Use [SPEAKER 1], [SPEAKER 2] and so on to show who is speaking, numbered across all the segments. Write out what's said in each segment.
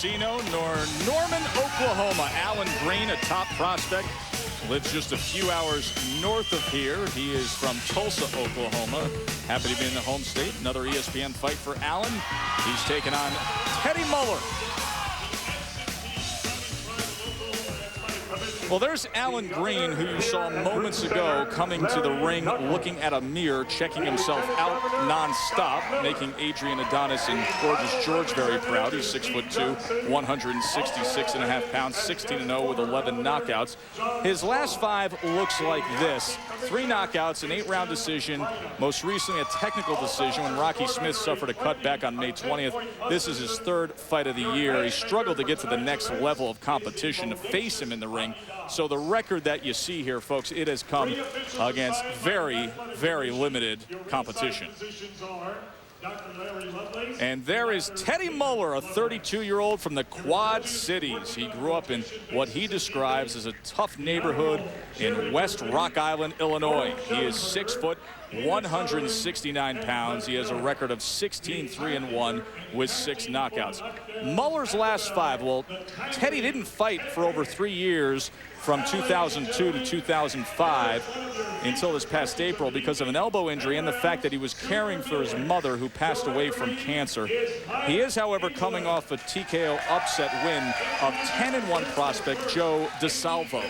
[SPEAKER 1] Casino, Norman, Oklahoma. Allan Green, a top prospect, lives just a few hours north of here. He is from Tulsa, Oklahoma. Happy to be in the home state. Another ESPN fight for Allan. He's taking on Ted Muller. Well, there's Allan Green, who you saw moments ago coming to the ring, looking at a mirror, checking himself out nonstop, making Adrian Adonis and gorgeous George very proud. He's 6'2", 166.5 pounds, 16-0 with 11 knockouts. His last 5 looks like this: 3 knockouts, an 8-round decision, most recently a technical decision when Rocky Smith suffered a cutback on May 20th. This is his 3rd fight of the year. He struggled to get to the next level of competition to face him in the ring. So the record that you see here, folks, it has come against very, very limited competition. And there is Ted Muller, a 32-year-old from the Quad Cities. He grew up in what he describes as a tough neighborhood in West Rock Island, Illinois. He is 6 foot, 169 pounds. He has a record of 16-3-1 with 6 knockouts. Muller's last 5, well, Teddy didn't fight for over 3 years, from 2002 to 2005 until this past April, because of an elbow injury and the fact that he was caring for his mother, who passed away from cancer. He is, however, coming off a TKO upset win of 10-1 prospect Joe DeSalvo.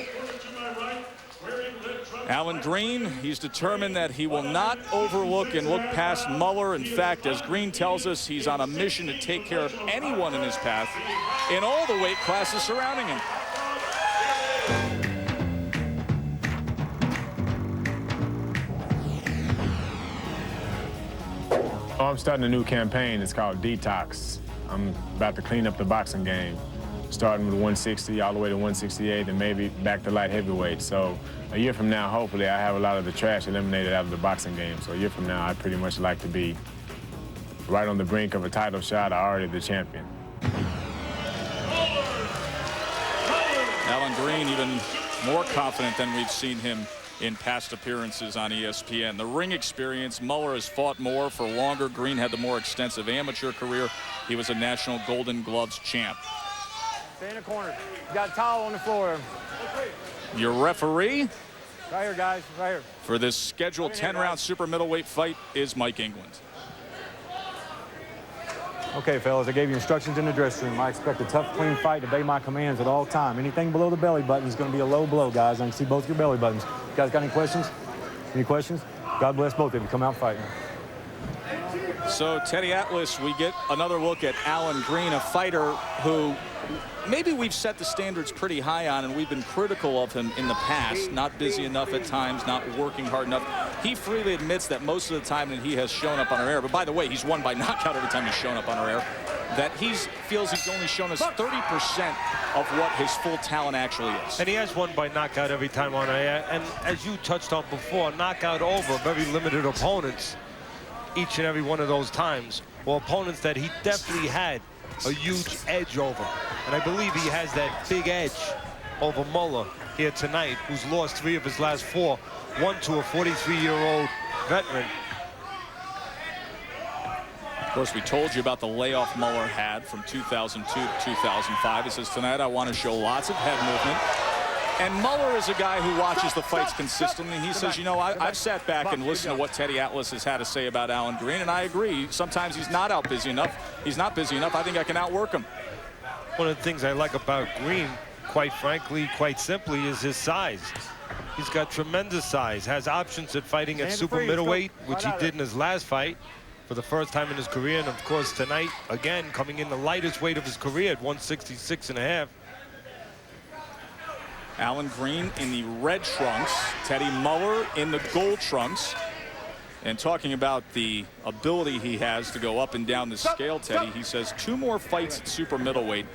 [SPEAKER 1] Allan Green, he's determined that he will not overlook and look past Muller. In fact, as Green tells us, he's on a mission to take care of anyone in his path in all the weight classes surrounding him.
[SPEAKER 2] Oh, I'm starting a new campaign. It's called Detox. I'm about to clean up the boxing game, starting with 160 all the way to 168 and maybe back to light heavyweight. So a year from now, hopefully, I have a lot of the trash eliminated out of the boxing game. So a year from now, I'd pretty much like to be right on the brink of a title shot, or already the champion.
[SPEAKER 1] Allan Green even more confident than we've seen him in past appearances on ESPN. The ring experience, Muller has fought more for longer. Green had the more extensive amateur career. He was a national Golden Gloves champ.
[SPEAKER 3] Stay in the corner. You got a towel on the floor.
[SPEAKER 1] Your referee
[SPEAKER 3] right here, guys, right here,
[SPEAKER 1] for this scheduled 10-round super middleweight fight is Mike England.
[SPEAKER 3] Okay, fellas, I gave you instructions in the dressing room. I expect a tough, clean fight to obey my commands at all time. Anything below the belly button is going to be a low blow, guys. I can see both your belly buttons. You guys got any questions? Any questions? God bless both of you. Come out fighting.
[SPEAKER 1] So, Teddy Atlas, we get another look at Allan Green, a fighter who maybe we've set the standards pretty high on, and we've been critical of him in the past. Not busy enough at times, not working hard enough. He freely admits that most of the time that he has shown up on our air, but by the way, he's won by knockout every time he's shown up on our air, that he feels he's only shown us 30% of what his full talent actually is.
[SPEAKER 4] And he has won by knockout every time on our air. And as you touched on before, knockout over very limited opponents each and every one of those times, or opponents that he definitely had a huge edge over. And I believe he has that big edge over Muller here tonight, who's lost 3 of his last 4, one to a 43-year-old veteran.
[SPEAKER 1] Of course, we told you about the layoff Muller had from 2002 to 2005. He says, tonight I want to show lots of head movement. And Muller is a guy who watches the fights consistently. He says, you know, I've sat back and listened to what Teddy Atlas has had to say about Allan Green, and I agree. Sometimes he's not out busy enough. He's not busy enough. I think I can outwork him.
[SPEAKER 4] One of the things I like about Green, quite frankly, quite simply, is his size. He's got tremendous size, has options at fighting at super middleweight, which he did in his last fight for the first time in his career. And of course, tonight, again, coming in the lightest weight of his career at 166.5.
[SPEAKER 1] Allan Green in the red trunks, Teddy Muller in the gold trunks. And talking about the ability he has to go up and down the scale, Teddy, he says 2 more fights at super middleweight.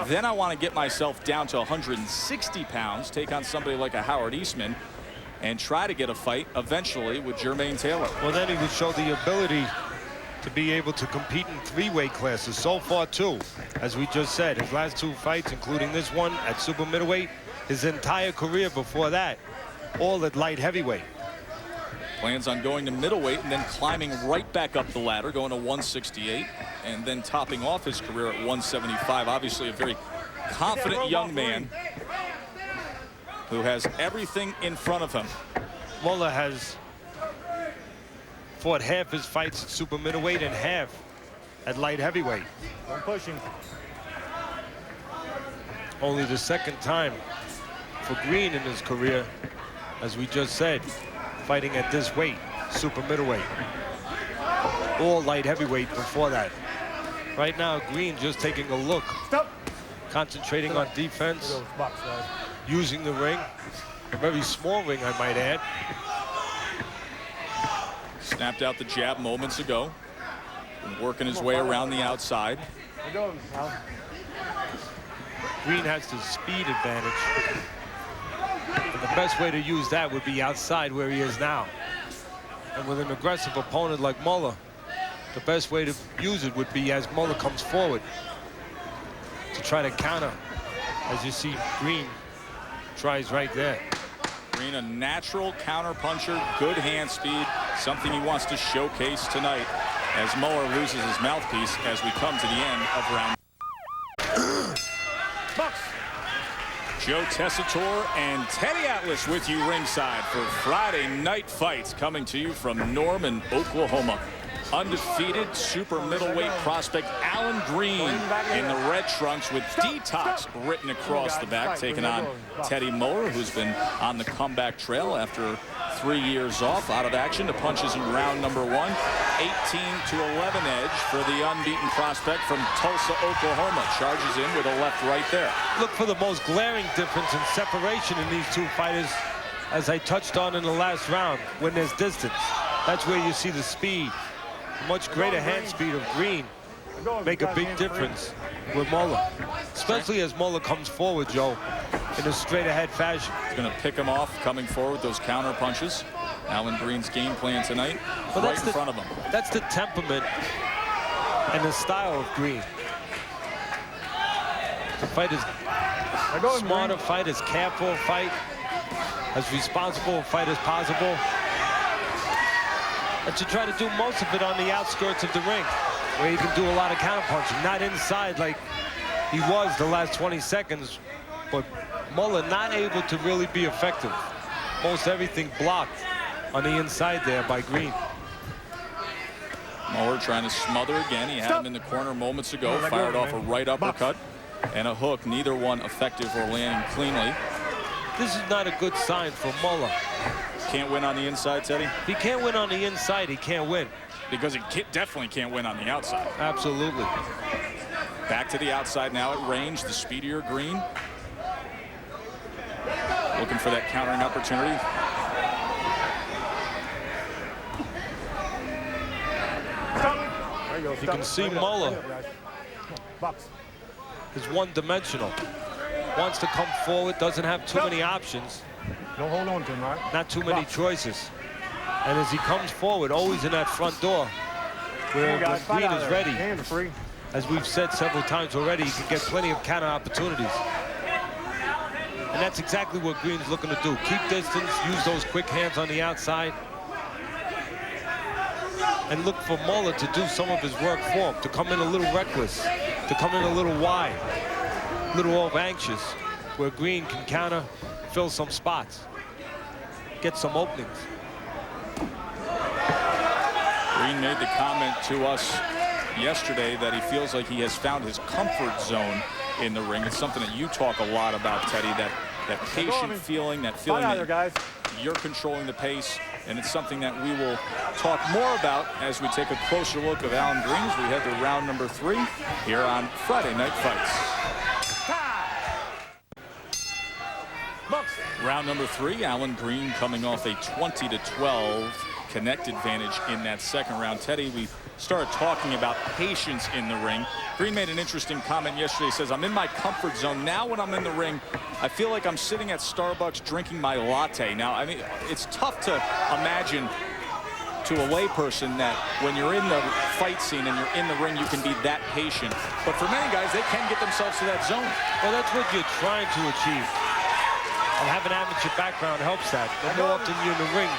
[SPEAKER 1] Then I want to get myself down to 160 pounds, take on somebody like a Howard Eastman, and try to get a fight eventually with Jermaine Taylor.
[SPEAKER 4] Well, then he would show the ability to be able to compete in 3 weight classes. So far, 2. As we just said, his last 2 fights, including this one at super middleweight, his entire career before that, all at light heavyweight.
[SPEAKER 1] Plans on going to middleweight and then climbing right back up the ladder, going to 168. and then topping off his career at 175. Obviously a very confident young man who has everything in front of him.
[SPEAKER 4] Muller has fought half his fights at super middleweight and half at light heavyweight.
[SPEAKER 3] Don't push him.
[SPEAKER 4] Only the second time for Green in his career, as we just said, fighting at this weight, super middleweight. All light heavyweight before that. Right now, Green just taking a look.
[SPEAKER 3] Stop.
[SPEAKER 4] Concentrating on defense, using the ring. A very small ring, I might add.
[SPEAKER 1] Snapped out the jab moments ago. Been working his way around the outside.
[SPEAKER 4] Green has the speed advantage. And the best way to use that would be outside where he is now. And with an aggressive opponent like Muller, the best way to use it would be as Muller comes forward to try to counter. As you see, Green tries right there.
[SPEAKER 1] Green, a natural counter puncher, good hand speed, something he wants to showcase tonight as Muller loses his mouthpiece as we come to the end of round. Joe Tessitore and Teddy Atlas with you ringside for Friday Night Fights, coming to you from Norman, Oklahoma. Undefeated super middleweight prospect Allan Green in the red trunks with Detox written across the back, taking on Teddy Muller, who's been on the comeback trail after 3 years off out of action. The punches in round number 1, 18-11 edge for the unbeaten prospect from Tulsa, Oklahoma. Charges in with a left right there.
[SPEAKER 4] Look for the most glaring difference in separation in these two fighters, as I touched on in the last round. When there's distance, that's where you see the speed. Much greater hand speed of Green make a big difference with Muller, especially as Muller comes forward, Joe, in a straight ahead fashion.
[SPEAKER 1] He's going to pick him off coming forward with those counter punches. Allan Green's game plan tonight, right in front of him.
[SPEAKER 4] That's the temperament and the style of Green. The fight is smarter, fight is careful, fight as responsible a fight as possible. And to try to do most of it on the outskirts of the ring, where you can do a lot of counterpunching, not inside like he was the last 20 seconds, but Muller not able to really be effective. Most everything blocked on the inside there by Green.
[SPEAKER 1] Muller trying to smother again. He had him in the corner moments ago, fired off a right uppercut and a hook, neither one effective or landing cleanly.
[SPEAKER 4] This is not a good sign for Muller.
[SPEAKER 1] Can't win on the inside, Teddy?
[SPEAKER 4] If he can't win on the inside, he can't win.
[SPEAKER 1] Because he definitely can't win on the outside.
[SPEAKER 4] Absolutely.
[SPEAKER 1] Back to the outside now at range, the speedier Green. Looking for that countering opportunity.
[SPEAKER 4] You can see Muller is one-dimensional. Wants to come forward, doesn't have too many options.
[SPEAKER 3] Don't hold on to him, right?
[SPEAKER 4] Not too many choices. And as he comes forward, always in that front door, where when Green is ready, as we've said several times already, he can get plenty of counter opportunities. And that's exactly what Green's looking to do. Keep distance, use those quick hands on the outside, and look for Muller to do some of his work for him, to come in a little reckless, to come in a little wide, a little over-anxious, where Green can counter, fill some spots, get some openings.
[SPEAKER 1] Green made the comment to us yesterday that he feels like he has found his comfort zone in the ring. It's something that you talk a lot about, Teddy, that patient feeling, that feeling that you're controlling the pace, and it's something that we will talk more about as we take a closer look of Allan Green as we head to round number 3 here on Friday Night Fights. Round number 3, Allan Green coming off a 20-12 connect advantage in that second round. Teddy, we started talking about patience in the ring. Green made an interesting comment yesterday. He says, I'm in my comfort zone. Now when I'm in the ring, I feel like I'm sitting at Starbucks drinking my latte. Now, I mean, it's tough to imagine to a layperson that when you're in the fight scene and you're in the ring, you can be that patient. But for many guys, they can get themselves to that zone.
[SPEAKER 4] Well, that's what you're trying to achieve. And having an amateur background helps that. The more often you're in the ring,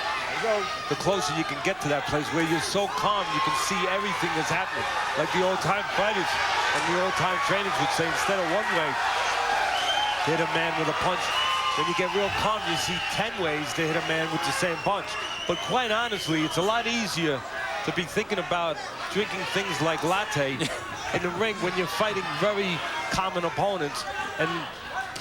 [SPEAKER 4] the closer you can get to that place where you're so calm, you can see everything that's happening. Like the old-time fighters and the old-time trainers would say, instead of one way to hit a man with a punch, when you get real calm, you see 10 ways to hit a man with the same punch. But quite honestly, it's a lot easier to be thinking about drinking things like latte in the ring when you're fighting very common opponents and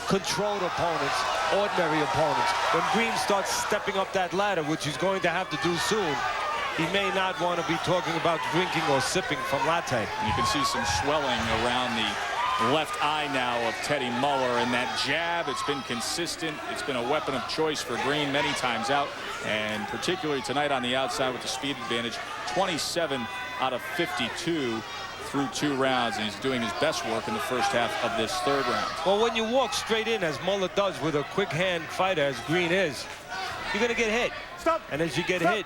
[SPEAKER 4] controlled opponents, ordinary opponents. When Green starts stepping up that ladder, which he's going to have to do soon, he may not want to be talking about drinking or sipping from latte.
[SPEAKER 1] You can see some swelling around the left eye now of Teddy Muller, and that jab, it's been consistent. It's been a weapon of choice for Green many times out, and particularly tonight on the outside with the speed advantage. 27 out of 52 through 2 rounds, and he's doing his best work in the first half of this 3rd round.
[SPEAKER 4] Well, when you walk straight in, as Muller does with a quick hand fighter, as Green is, you're going to get hit.
[SPEAKER 3] Stop.
[SPEAKER 4] And as you get hit,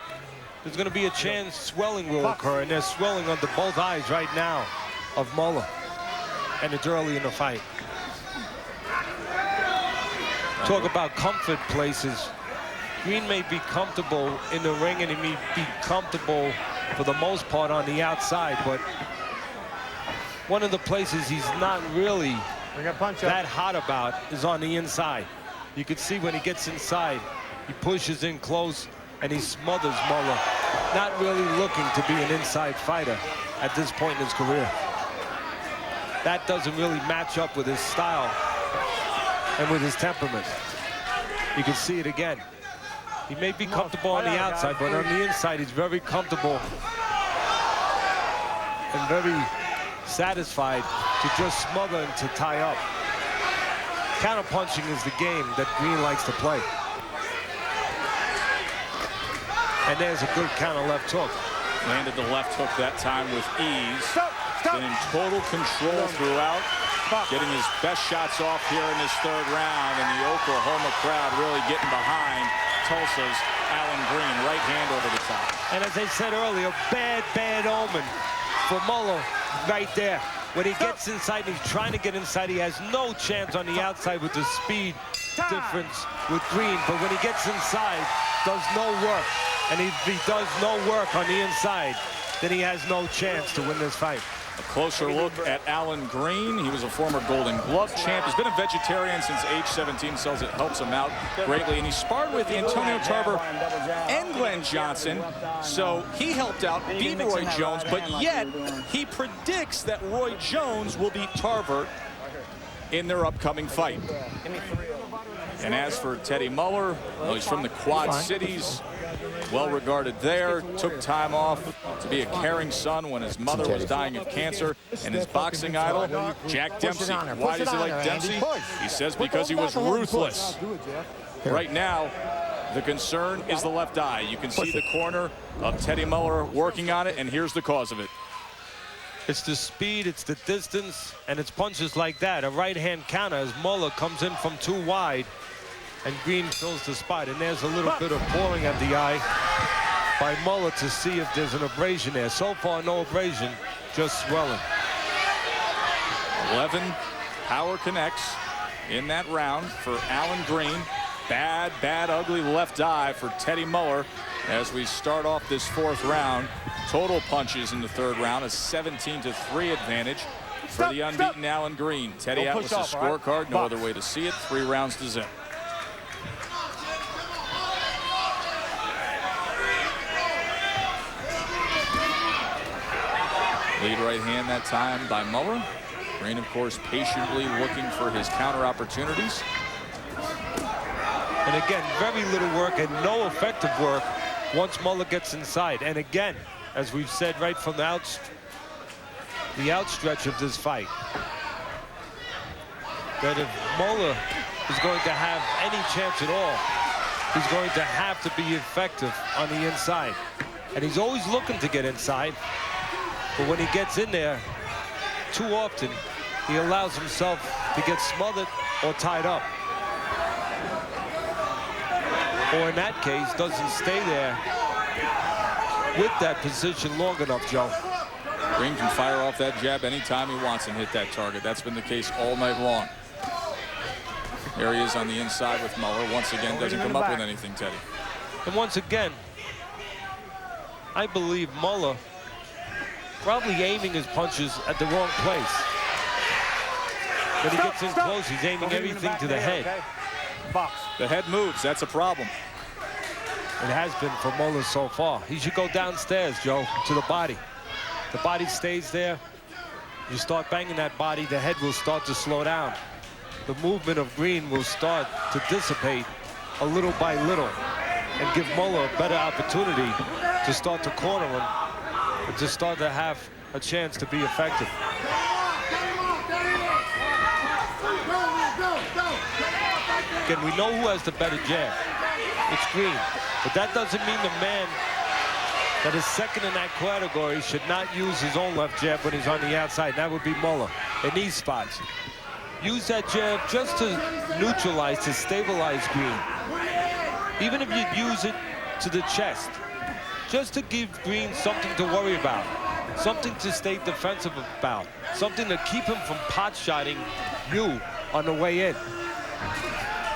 [SPEAKER 4] there's going to be a chance swelling will occur, and there's swelling under both eyes right now of Muller. And it's early in the fight. Talk about comfort places. Green may be comfortable in the ring, and he may be comfortable for the most part on the outside, but one of the places he's not really that hot about is on the inside. You can see when he gets inside, he pushes in close and he smothers Muller. Not really looking to be an inside fighter at this point in his career. That doesn't really match up with his style and with his temperament. You can see it again. He may be comfortable on the outside, but on the inside, he's very comfortable and very satisfied to just smother and to tie up. Counterpunching is the game that Green likes to play. And there's a good counter left hook.
[SPEAKER 1] Landed the left hook that time with ease. Been in total control throughout. Getting his best shots off here in this 3rd round, and the Oklahoma crowd really getting behind Tulsa's Allan Green. Right hand over the top.
[SPEAKER 4] And as I said earlier, bad omen for Muller right there. When he gets inside, and he's trying to get inside, he has no chance on the outside with the speed difference with Green. But when he gets inside, does no work. And if he does no work on the inside, then he has no chance to win this fight.
[SPEAKER 1] A closer look at Allan Green. He was a former Golden Glove champ. He's been a vegetarian since age 17, so it helps him out greatly. And he sparred with Antonio Tarver and Glenn Johnson, so he helped out, beat Roy Jones, but yet he predicts that Roy Jones will beat Tarver in their upcoming fight. And as for Teddy Muller, well, he's from the Quad Cities. Well regarded there, took time off to be a caring son when his mother was dying of cancer, and his boxing idol, Jack Dempsey. Why does he like Dempsey? He says because he was ruthless. Right now, the concern is the left eye. You can see the corner of Teddy Muller working on it, and here's the cause of it.
[SPEAKER 4] It's the speed, it's the distance, and it's punches like that. A right-hand counter as Muller comes in from too wide, and Green fills the spot. And there's a little bit of pouring at the eye by Muller to see if there's an abrasion there. So far, no abrasion, just swelling.
[SPEAKER 1] 11 power connects in that round for Allan Green. Bad, ugly left eye for Teddy Muller as we start off this 4th round. Total punches in the 3rd round, a 17-3 advantage for the unbeaten Allan Green. Teddy out with the scorecard, no other way to see it. 3 rounds to zip. Lead right hand that time by Muller. Green, of course, patiently looking for his counter opportunities.
[SPEAKER 4] And again, very little work and no effective work once Muller gets inside. And again, as we've said right from the outstretch of this fight, that if Muller is going to have any chance at all, he's going to have to be effective on the inside. And he's always looking to get inside. But when he gets in there, too often, he allows himself to get smothered or tied up. Or in that case, doesn't stay there with that position long enough, Joe.
[SPEAKER 1] Green can fire off that jab anytime he wants and hit that target. That's been the case all night long. There he is on the inside with Muller. Once again, doesn't come up with anything, Teddy.
[SPEAKER 4] And once again, I believe Muller probably aiming his punches at the wrong place. When he gets in close, he's aiming everything to the head.
[SPEAKER 3] Okay? Box.
[SPEAKER 1] The head moves. That's a problem.
[SPEAKER 4] It has been for Muller so far. He should go downstairs, Joe, to the body. The body stays there. You start banging that body, the head will start to slow down. The movement of Green will start to dissipate a little by little and give Muller a better opportunity to start to corner him and to start to have a chance to be effective. Again, we know who has the better jab. It's Green. But that doesn't mean the man that is second in that category should not use his own left jab when he's on the outside. That would be Muller in these spots. Use that jab just to neutralize, to stabilize Green. Even if you use it to the chest, just to give Green something to worry about, something to stay defensive about, something to keep him from pot-shotting you on the way in.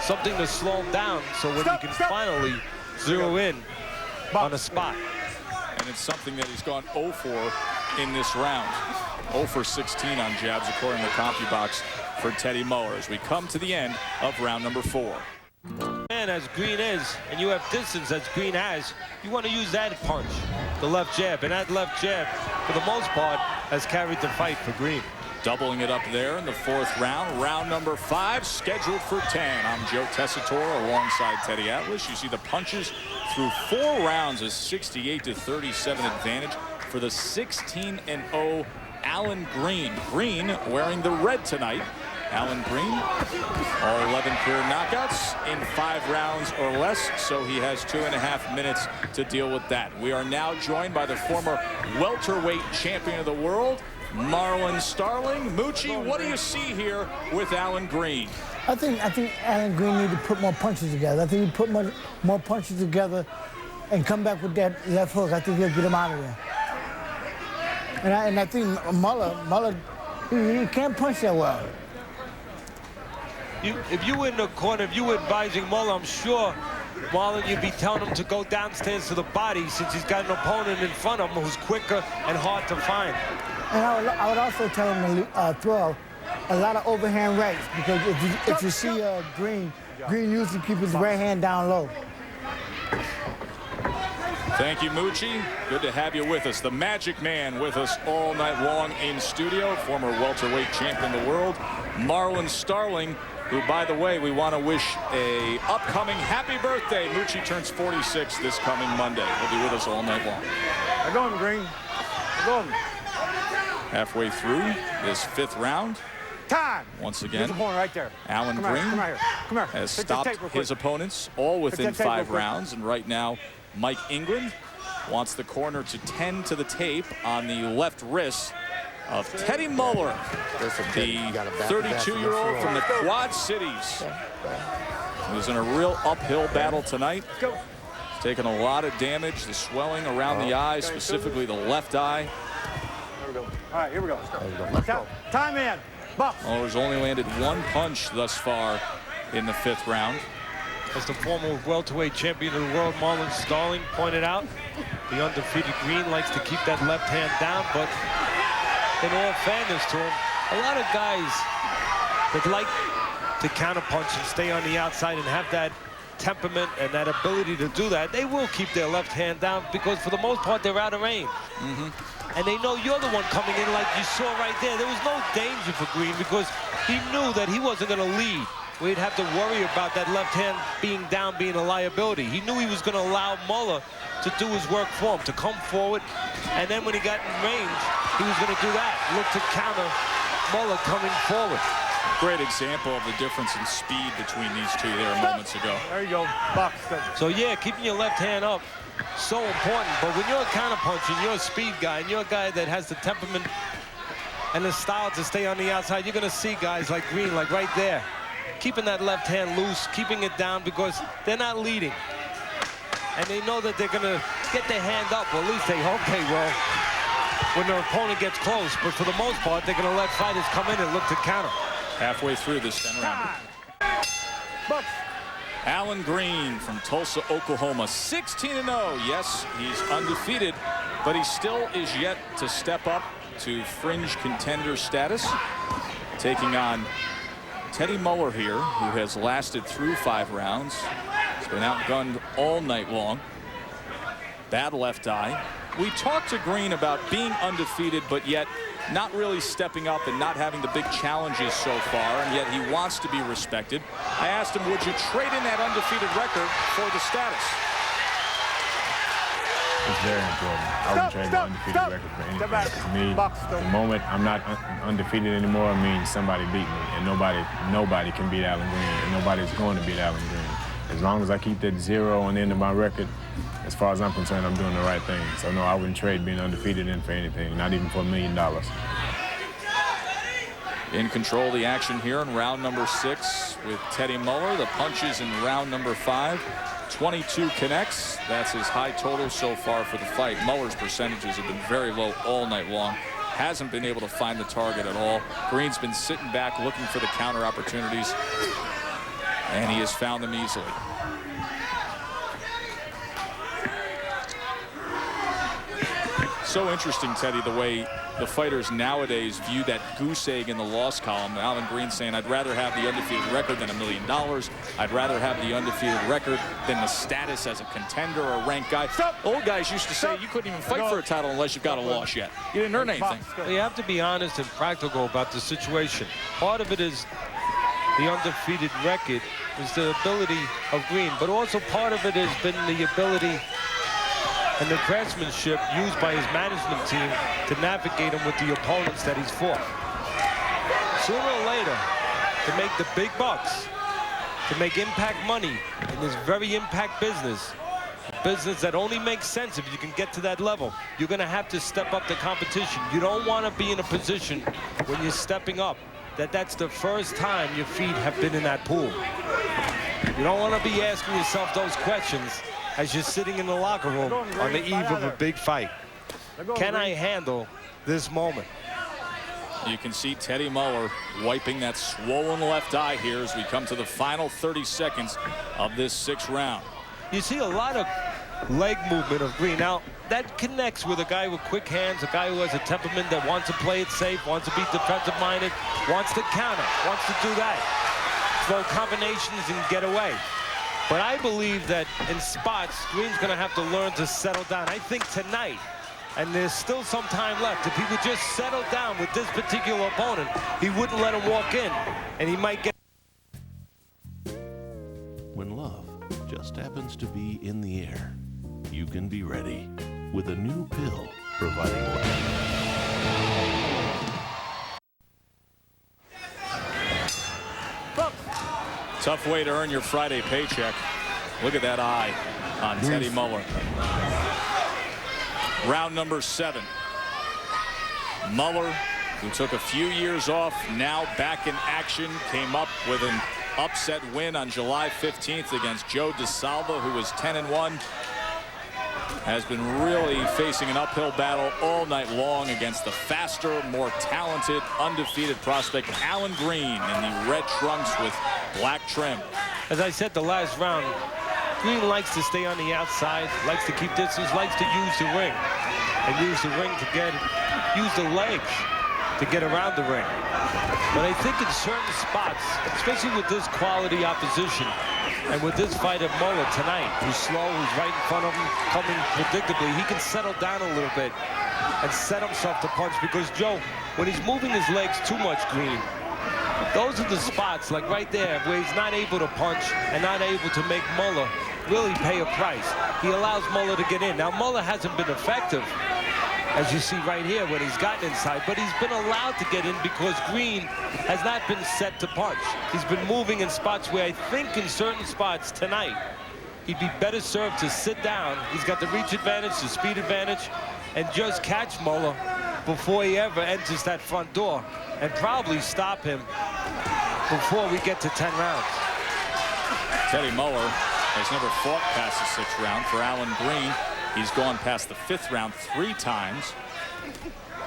[SPEAKER 4] Something to slow him down so when you can finally zero in on a spot.
[SPEAKER 1] And it's something that he's gone 0 for in this round. 0 for 16 on jabs, according to CompuBox, for Teddy Muller as we come to the end of round number 4.
[SPEAKER 4] And as Green is, and you have distance as Green has, you want to use that punch, the left jab. And that left jab, for the most part, has carried the fight for Green.
[SPEAKER 1] Doubling it up there in the 4th round. Round number 5 scheduled for 10. I'm Joe Tessitore alongside Teddy Atlas. You see the punches through 4 rounds, a 68-37 advantage for the 16-0 Allan Green. Green wearing the red tonight. Allan Green, all 11 career knockouts in 5 rounds or less, so he has 2.5 minutes to deal with that. We are now joined by the former welterweight champion of the world, Marlon Starling. Moochie, what do you see here with Allan Green?
[SPEAKER 5] I think Allan Green needs to put more punches together. I think he put more punches together and come back with that left hook. I think he'll get him out of there. And I think Muller, he can't punch that well.
[SPEAKER 4] If you were in the corner, if you were advising Muller, I'm sure, Marlon, you'd be telling him to go downstairs to the body since he's got an opponent in front of him who's quicker and hard to find.
[SPEAKER 5] And I would also tell him to throw a lot of overhand rights, because if you see Green usually keeps his right hand down low.
[SPEAKER 1] Thank you, Moochie. Good to have you with us. The Magic Man with us all night long in studio, former welterweight champion of the world, Marlon Starling, who, by the way, we want to wish a upcoming happy birthday. Moochie turns 46 this coming Monday. He'll be with us all night long.
[SPEAKER 3] I go him, Green. I go him.
[SPEAKER 1] Halfway through this 5th round.
[SPEAKER 3] Time.
[SPEAKER 1] Once again,
[SPEAKER 3] the point right there.
[SPEAKER 1] Allan Green
[SPEAKER 3] Come here.
[SPEAKER 1] has stopped his opponents all within 5 rounds. And right now, Mike England wants the corner to tend to the tape on the left wrist of Teddy Muller, the 32-year-old from the Quad Cities. He was in a real uphill battle tonight. He's taken a lot of damage, the swelling around the eye, specifically the left eye.
[SPEAKER 3] There we go. All right, here we go. Let's go. Time in. Buff.
[SPEAKER 1] Muller's only landed 1 punch thus far in the 5th round.
[SPEAKER 4] As the former welterweight champion of the world, Marlon Starling, pointed out, the undefeated Green likes to keep that left hand down, but in all fairness to him, a lot of guys that like to counterpunch and stay on the outside and have that temperament and that ability to do that, they will keep their left hand down because for the most part they're out of range. And they know you're the one coming in, like you saw right there. There was no danger for Green because he knew that he wasn't going to lead. We'd have to worry about that left hand being down, being a liability. He knew he was going to allow Muller to do his work for him, to come forward, and then when he got in range, he was going to do that, look to counter Muller coming forward.
[SPEAKER 1] Great example of the difference in speed between these two there moments ago.
[SPEAKER 3] There you go. Box.
[SPEAKER 4] So yeah, keeping your left hand up, so important. But when you're a counterpuncher, you're a speed guy, and you're a guy that has the temperament and the style to stay on the outside, you're going to see guys like Green, like right there, keeping that left hand loose, keeping it down because they're not leading. And they know that they're going to get their hand up, or at least they hope they will, when their opponent gets close. But for the most part, they're going to let fighters come in and look to counter.
[SPEAKER 1] Halfway through this 10 rounder.
[SPEAKER 3] Bucks.
[SPEAKER 1] Allan Green from Tulsa, Oklahoma, 16-0. Yes, he's undefeated, but he still is yet to step up to fringe contender status, taking on Teddy Muller here, who has lasted through 5 rounds. He's been outgunned all night long. Bad left eye. We talked to Green about being undefeated, but yet not really stepping up and not having the big challenges so far, and yet he wants to be respected. I asked him, would you trade in that undefeated record for the status?
[SPEAKER 2] It's very important. I wouldn't trade the undefeated record for anything. To me, the moment I'm not undefeated anymore means somebody beat me, and nobody can beat Allan Green, and nobody's going to beat Allan Green. As long as I keep that 0 on the end of my record, as far as I'm concerned, I'm doing the right thing. So no, I wouldn't trade being undefeated in for anything, not even for $1 million.
[SPEAKER 1] In control of the action here in round number 6 with Teddy Muller. The punches in round number 5. 22 connects. That's his high total so far for the fight. Muller's percentages have been very low all night long. Hasn't been able to find the target at all. Green's been sitting back looking for the counter opportunities, and he has found them easily. So interesting, Teddy, the way the fighters nowadays view that goose egg in the loss column. Allan Green saying, I'd rather have the undefeated record than $1 million. I'd rather have the undefeated record than the status as a contender or a ranked guy. Old guys used to say you couldn't even fight for a title unless you've got a loss yet. You didn't earn anything.
[SPEAKER 4] Well, you have to be honest and practical about the situation. Part of it is the undefeated record, is the ability of Green, but also part of it has been the ability and the craftsmanship used by his management team to navigate him with the opponents that he's fought. Sooner or later, to make the big bucks, to make impact money in this very impact business, a business that only makes sense if you can get to that level, you're gonna have to step up the competition. You don't wanna be in a position when you're stepping up that's the first time your feet have been in that pool. You don't wanna be asking yourself those questions as you're sitting in the locker room on the eve of a big fight. Can I handle this moment?
[SPEAKER 1] You can see Teddy Muller wiping that swollen left eye here as we come to the final 30 seconds of this 6th round.
[SPEAKER 4] You see a lot of leg movement of Green. Now, that connects with a guy with quick hands, a guy who has a temperament that wants to play it safe, wants to be defensive-minded, wants to counter, wants to do that. Throw combinations and get away. But I believe that in spots, Green's going to have to learn to settle down. I think tonight, and there's still some time left, if he would just settle down with this particular opponent, he wouldn't let him walk in, and he might get...
[SPEAKER 6] When love just happens to be in the air, you can be ready with a new pill providing...
[SPEAKER 1] Tough way to earn your Friday paycheck. Look at that eye on Teddy Muller. Round number 7. Muller, who took a few years off, now back in action, came up with an upset win on July 15th against Joe DeSalva, who was 10-1. Has been really facing an uphill battle all night long against the faster, more talented, undefeated prospect Allan Green in the red trunks with black trim.
[SPEAKER 4] As I said the last round, Green likes to stay on the outside, likes to keep distance, likes to use the ring. And use the ring to use the legs to get around the ring. But I think in certain spots, especially with this quality opposition, and with this fight of Muller tonight, who's slow, who's right in front of him, coming predictably, he can settle down a little bit and set himself to punch. Because Joe, when he's moving his legs too much, Green, those are the spots, like right there, where he's not able to punch and not able to make Muller really pay a price. He allows Muller to get in. Now, Muller hasn't been effective, as you see right here, when he's gotten inside, but he's been allowed to get in because Green has not been set to punch. He's been moving in spots where I think in certain spots tonight, he'd be better served to sit down. He's got the reach advantage, the speed advantage, and just catch Muller before he ever enters that front door and probably stop him before we get to 10 rounds.
[SPEAKER 1] Teddy Muller has never fought past the 6th round. For Allan Green, he's gone past the 5th round 3 times.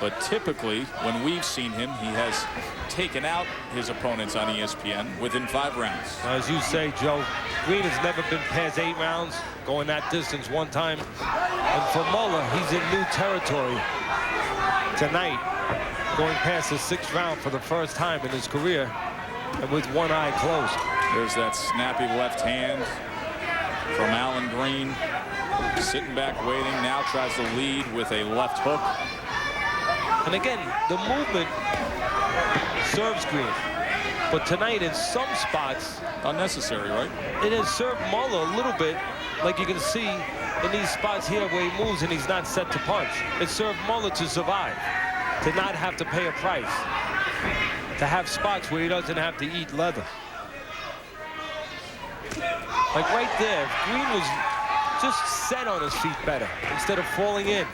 [SPEAKER 1] but typically when we've seen him, he has taken out his opponents on ESPN within 5 rounds.
[SPEAKER 4] As you say, Joe, Green has never been past 8 rounds, going that distance one time. And for Muller, he's in new territory tonight, going past the 6th round for the first time in his career, and with one eye closed.
[SPEAKER 1] There's that snappy left hand from Allan Green. Sitting back, waiting, now tries to lead with a left hook.
[SPEAKER 4] And again, the movement serves Green. But tonight, in some spots,
[SPEAKER 1] unnecessary, right?
[SPEAKER 4] It has served Muller a little bit, like you can see in these spots here where he moves and he's not set to punch. It served Muller to survive, to not have to pay a price, to have spots where he doesn't have to eat leather. Like right there, if Green was just set on his feet better, instead of falling in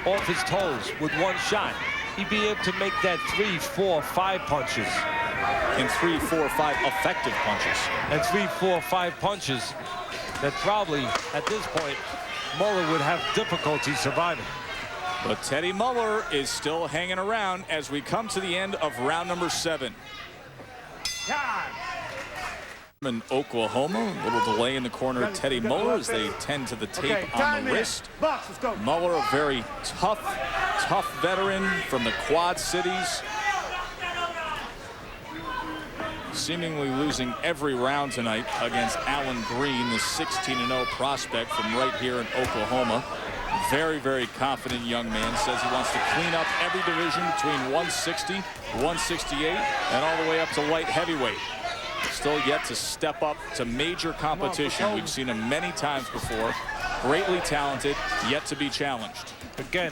[SPEAKER 4] off his toes with one shot, he'd be able to make that 3, 4, 5 punches.
[SPEAKER 1] And 3, 4, 5 effective punches.
[SPEAKER 4] And 3, 4, 5 punches that probably, at this point, Muller would have difficulty surviving.
[SPEAKER 1] But Teddy Muller is still hanging around as we come to the end of round number 7. In Oklahoma, a little delay in the corner of Teddy Muller as they tend to the tape on the wrist. Muller, a very tough veteran from the Quad Cities. Seemingly losing every round tonight against Allan Green, the 16-0 prospect from right here in Oklahoma. Very, very confident young man. Says he wants to clean up every division between 160, 168, and all the way up to light heavyweight. Still yet to step up to major competition. We've seen him many times before. Greatly talented, yet to be challenged.
[SPEAKER 4] Again,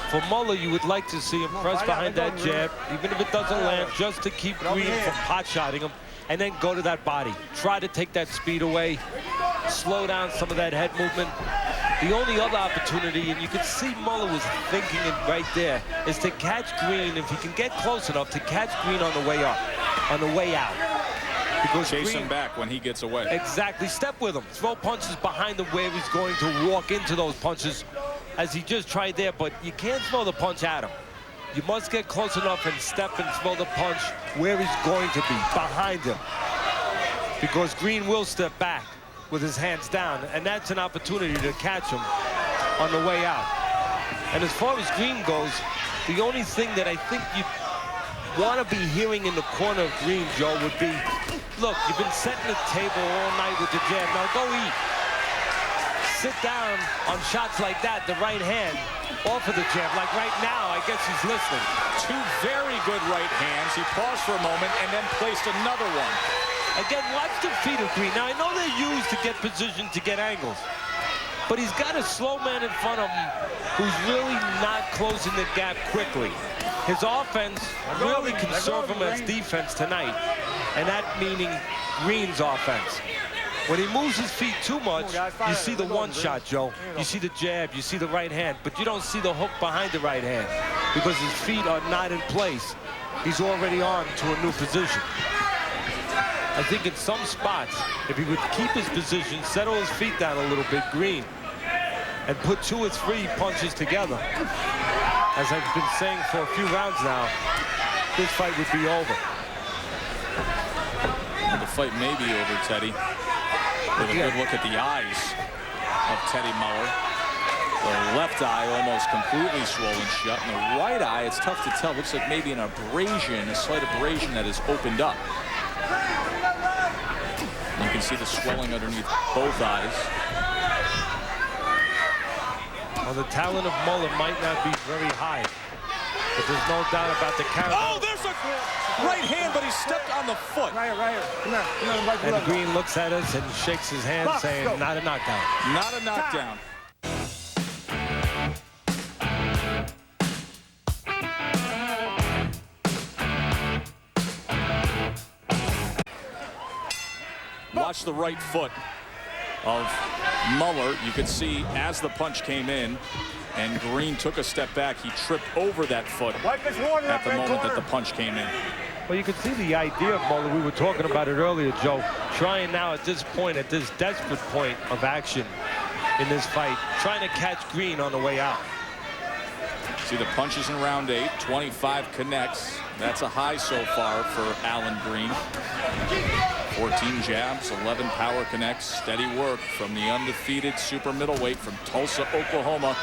[SPEAKER 4] for Muller, you would like to see him press behind that jab, even if it doesn't land, just to keep Green from pot-shotting him, and then go to that body. Try to take that speed away, slow down some of that head movement. The only other opportunity, and you can see Muller was thinking it right there, is to catch Green, if he can get close enough, to catch Green on the way up, on the way out. Because
[SPEAKER 1] chase him back when he gets away.
[SPEAKER 4] Exactly. Step with him. Throw punches behind him where he's going to walk into those punches, as he just tried there, but you can't throw the punch at him. You must get close enough and step and throw the punch where he's going to be, behind him. Because Green will step back with his hands down, and that's an opportunity to catch him on the way out. And as far as Green goes, the only thing that I think you want to be hearing in the corner of Green, Joe, would be, look, you've been setting the table all night with the jab, now go eat. Sit down on shots like that, the right hand, off of the jab. Like right now, I guess he's listening.
[SPEAKER 1] 2 very good right hands. He paused for a moment and then placed another one.
[SPEAKER 4] Again, watch the feet of Green. Now, I know they're used to get position, to get angles. But he's got a slow man in front of him who's really not closing the gap quickly. His offense really can serve him as defense tonight, and that meaning Green's offense. When he moves his feet too much, you see the one shot, Joe. You see the jab, you see the right hand, but you don't see the hook behind the right hand because his feet are not in place. He's already on to a new position. I think in some spots, if he would keep his position, settle his feet down a little bit, Green, and put 2 or 3 punches together, as I've been saying for a few rounds now, this fight would be over.
[SPEAKER 1] The fight may be over, Teddy. With a good look at the eyes of Teddy Muller. The left eye almost completely swollen shut. And the right eye, it's tough to tell. Looks like maybe an abrasion, a slight abrasion that has opened up. You can see the swelling underneath both eyes.
[SPEAKER 4] Well, the talent of Muller might not be very high, but there's no doubt about the counter.
[SPEAKER 1] Oh, there's a right hand, but he stepped on the foot.
[SPEAKER 5] Right here. Come here.
[SPEAKER 4] And Green looks at us and shakes his hand, saying, not a knockdown.
[SPEAKER 1] Not a knockdown. Watch the right foot of Muller. You could see as the punch came in and Green took a step back, he tripped over that foot at the moment that the punch came in.
[SPEAKER 4] Well, you can see the idea of Muller. We were talking about it earlier, Joe. Trying now at this point, at this desperate point of action in this fight, trying to catch Green on the way out.
[SPEAKER 1] See the punches in round 8, 25 connects. That's a high so far for Allan Green. 14 jabs, 11 power connects. Steady work from the undefeated super middleweight from Tulsa, Oklahoma.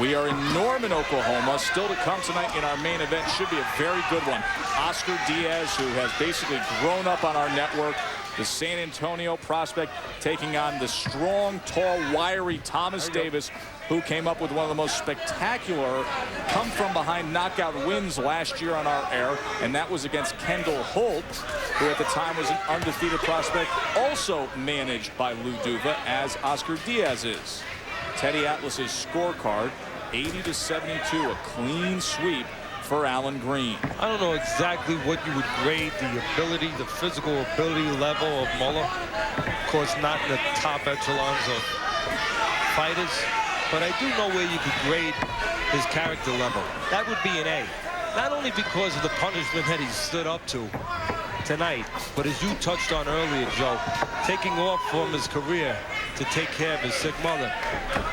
[SPEAKER 1] We are in Norman, Oklahoma. Still to come tonight in our main event. Should be a very good one. Oscar Diaz, who has basically grown up on our network. The San Antonio prospect taking on the strong, tall, wiry Thomas Davis, who came up with one of the most spectacular come-from-behind knockout wins last year on our air, and that was against Kendall Holt, who at the time was an undefeated prospect, also managed by Lou Duva, as Oscar Diaz is. Teddy Atlas's scorecard, 80-72, a clean sweep for Allan Green.
[SPEAKER 4] I don't know exactly what you would grade the ability, the physical ability level of Muller. Of course, not in the top echelons of fighters, but I do know where you could grade his character level. That would be an A. Not only because of the punishment that he stood up to tonight, but as you touched on earlier, Joe, taking off from his career to take care of his sick mother.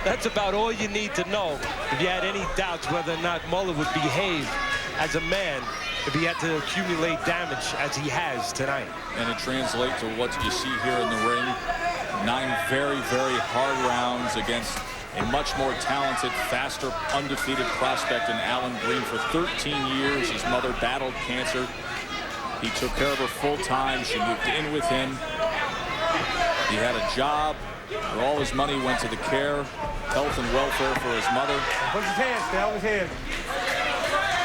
[SPEAKER 4] That's about all you need to know if you had any doubts whether or not Muller would behave as a man if he had to accumulate damage as he has tonight.
[SPEAKER 1] And it translates to what you see here in the ring. 9 very, very hard rounds against a much more talented, faster, undefeated prospect in Allan Green. For 13 years, his mother battled cancer. He took care of her full time. She moved in with him. He had a job where all his money went to the care, health, and welfare for his mother.
[SPEAKER 3] Push his head, stay on his head.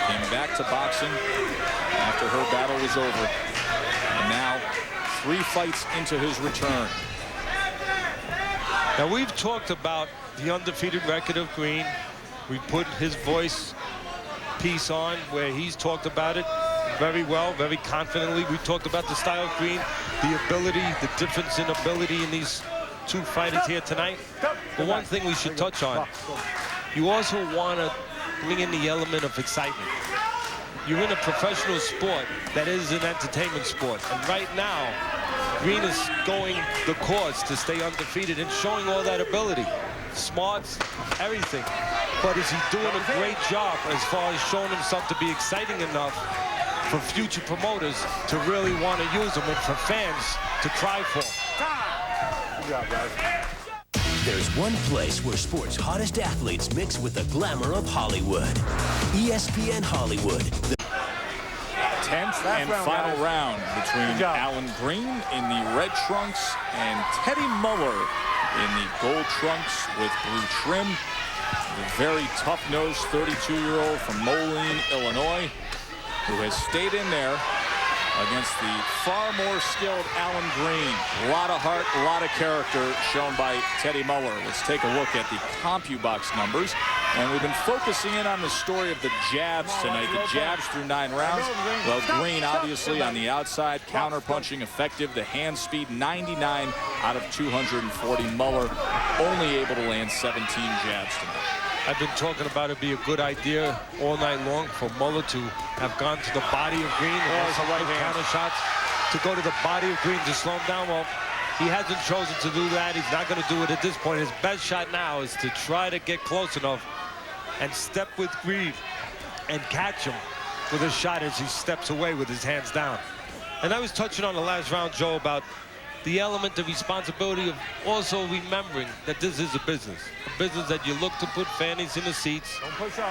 [SPEAKER 1] Came back to boxing after her battle was over. And now, 3 fights into his return.
[SPEAKER 4] Now, we've talked about the undefeated record of Green. We put his voice piece on where he's talked about it very well, very confidently. We talked about the style of Green, the ability, the difference in ability in these 2 fighters here tonight. But one thing we should touch on, you also want to bring in the element of excitement. You're in a professional sport that is an entertainment sport. And right now, Green is going the course to stay undefeated and showing all that ability. Smarts, everything. But is he doing a great job as far as showing himself to be exciting enough for future promoters to really want to use him and for fans to cry for him?
[SPEAKER 3] Good job, guys.
[SPEAKER 7] There's one place where sports' hottest athletes mix with the glamour of Hollywood. ESPN Hollywood.
[SPEAKER 1] 10th and final round between Allan Green in the red trunks and Teddy Muller in the gold trunks with blue trim. The very tough-nosed 32-year-old from Moline, Illinois, who has stayed in there against the far more skilled Allan Green. A lot of heart, a lot of character shown by Teddy Muller. Let's take a look at the CompuBox numbers. And we've been focusing in on the story of the jabs tonight. The jabs through 9 rounds. Well, Green obviously on the outside, counter-punching effective. The hand speed, 99 out of 240. Muller only able to land 17 jabs tonight.
[SPEAKER 4] I've been talking about it be a good idea all night long for Muller to have gone to the body of Green. Some right counter shots to go to the body of Green to slow him down. Well, he hasn't chosen to do that. He's not going to do it at this point. His best shot now is to try to get close enough and step with Green and catch him with a shot as he steps away with his hands down. And I was touching on the last round, Joe, about the element of responsibility of also remembering that this is a business that you look to put fannies in the seats,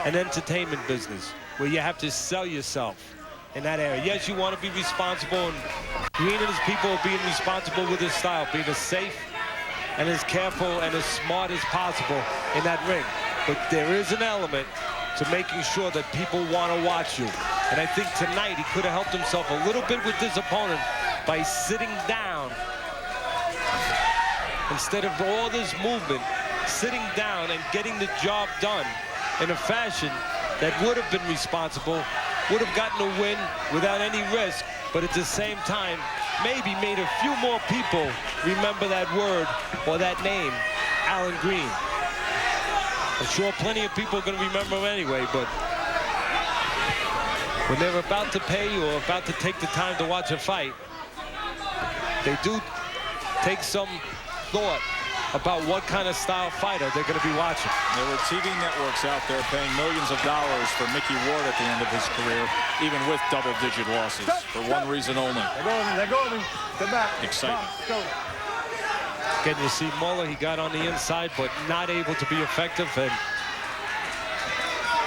[SPEAKER 4] an entertainment business where you have to sell yourself in that area. Yes, you want to be responsible, and Green and his people are being responsible with his style, being as safe and as careful and as smart as possible in that ring. But there is an element to making sure that people want to watch you. And I think tonight he could have helped himself a little bit with this opponent by sitting down. Instead of all this movement, sitting down and getting the job done in a fashion that would have been responsible, would have gotten a win without any risk, but at the same time, maybe made a few more people remember that word or that name, Allan Green. I'm sure plenty of people are going to remember him anyway, but when they're about to pay or about to take the time to watch a fight, they do take some thought about what kind of style fighter they're going to be watching.
[SPEAKER 1] There were TV networks out there paying millions of dollars for Mickey Ward at the end of his career, even with double-digit losses, for one reason only.
[SPEAKER 3] They're going. Step back.
[SPEAKER 1] Excitement.
[SPEAKER 3] Go.
[SPEAKER 4] Again, you see Muller, he got on the inside, but not able to be effective, and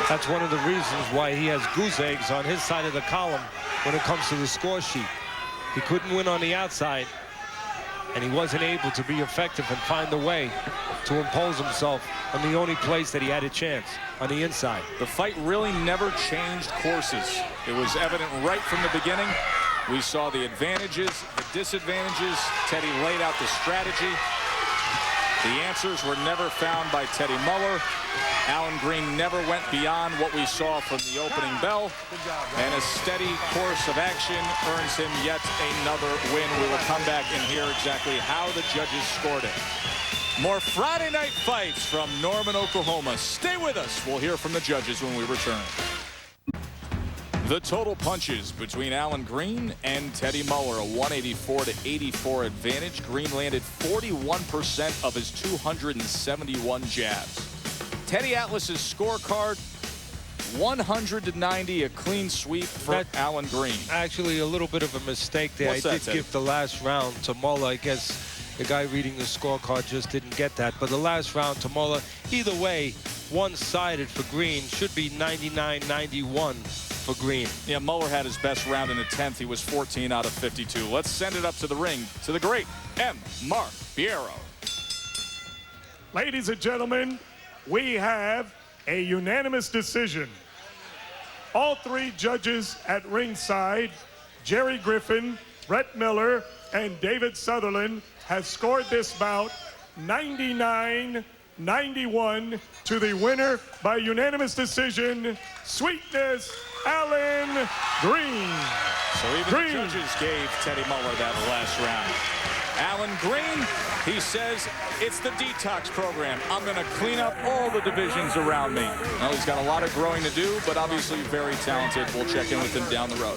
[SPEAKER 4] that's one of the reasons why he has goose eggs on his side of the column when it comes to the score sheet. He couldn't win on the outside, and he wasn't able to be effective and find a way to impose himself on the only place that he had a chance, on the inside.
[SPEAKER 1] The fight really never changed courses. It was evident right from the beginning. We saw the advantages, the disadvantages. Teddy laid out the strategy. The answers were never found by Teddy Muller. Allan Green never went beyond what we saw from the opening bell. And a steady course of action earns him yet another win. We will come back and hear exactly how the judges scored it. More Friday night fights from Norman, Oklahoma. Stay with us. We'll hear from the judges when we return. The total punches between Allan Green and Teddy Muller, a 184-84 advantage. Green landed 41% of his 271 jabs. Teddy Atlas's scorecard, 100-90, a clean sweep for Allan Green.
[SPEAKER 4] Actually, a little bit of a mistake there.
[SPEAKER 1] What's
[SPEAKER 4] I
[SPEAKER 1] that,
[SPEAKER 4] did give the last round to Muller. I guess the guy reading the scorecard just didn't get that. But the last round to Muller, either way, one-sided for Green. Should be 99-91 for Green.
[SPEAKER 1] Yeah, Muller had his best round in the 10th. He was 14 out of 52. Let's send it up to the ring to the great M. Mark Fierro.
[SPEAKER 8] Ladies and gentlemen, we have a unanimous decision. All three judges at ringside, Jerry Griffin, Brett Miller, and David Sutherland, have scored this bout 99-91 to the winner by unanimous decision, Sweetness Allan Green.
[SPEAKER 1] So even the judges gave Teddy Muller that last round. Allan Green, he says, it's the detox program. I'm going to clean up all the divisions around me. Well, he's got a lot of growing to do, but obviously very talented. We'll check in with him down the road.